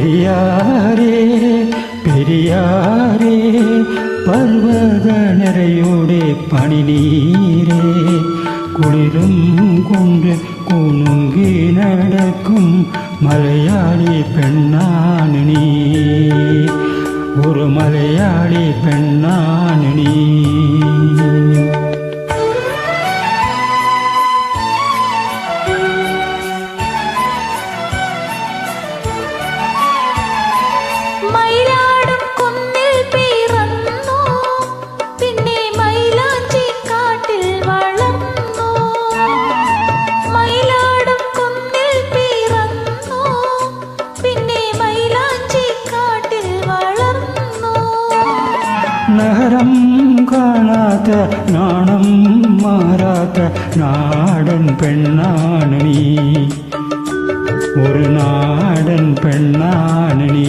പെരിയാരേ പെരിയാരേ പർവ്വതനിരയുടെ പനിനീരേ കുളിരും കൊണ്ട് കുണുങ്ങി നടക്കും മലയാളി പെണ്ണാണ് നീ ഒരു മലയാളി പെണ്ണാണ് നീ നഗരം കാണാത്ത നാണം മാറാത്ത നാടൻ പെണ്ണാണ് നീ ഒരു നാടൻ പെണ്ണാണ് നീ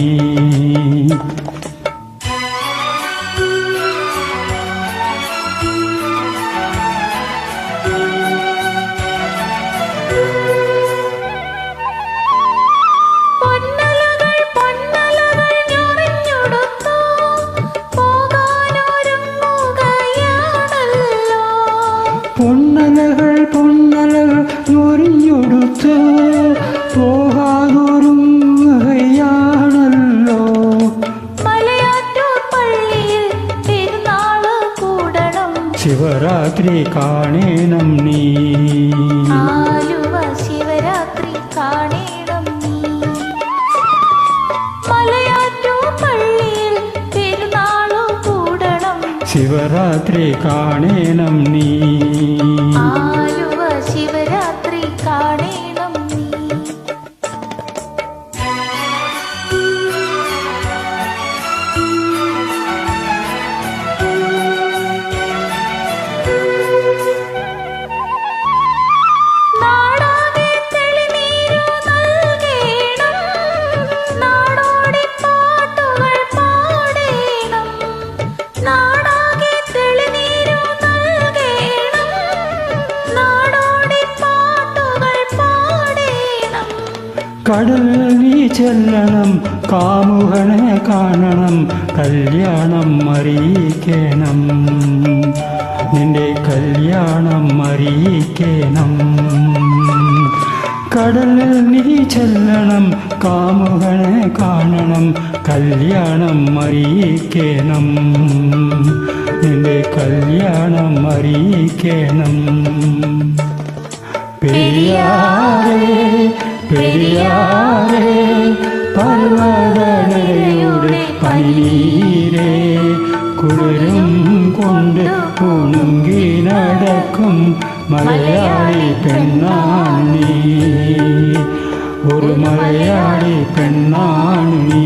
പൊന്നലകൾ പൊന്നലകൾ ഞൊറിഞ്ഞൊടുത്ത് പോകാതൊരുങ്ങുകയാണല്ലോ മലയാറ്റൂർ പള്ളിയിൽ പെരുന്നാള് കൂടണം ശിവരാത്രി കാണേണം നീ ആലുവ ശിവരാത്രി കാണേണം നീ മലയാറ്റൂർ പള്ളിയിൽ പെരുന്നാള് കൂടണം ശിവരാത്രി കാണേണം നീ ആലുവ ശിവരാത്രി കാണേണം നീ നാടാകെ തെളിനീരു നൽകേണം നാടോടി പാട്ടുകൾ പാടേണം നാടാകെ തെളിനീരു നൽകേണം നാടോടി പാട്ടുകൾ പാടേണം കടൽ നീ ചെല്ലണം കാമുകനെ കാണണം കല്യാണം അറിയിക്കണം നിന്റെ കല്യാണം അറിയിക്കണം കടലിൽ നീ ചെല്ലണം കാമുകനെ കാണണം കല്യാണം അറിയിക്കണം നിന്റെ കല്യാണം അറിയിക്കണം പെരിയാരേ പെരിയാരേ പർവ്വതനിരയുടെ പനിനീരേ കുളിരും കൊണ്ട് കുണുങ്ങി നടക്കും മലയാളി പെണ്ണാണ് നീ ഒരു മലയാളി പെണ്ണാണ് നീ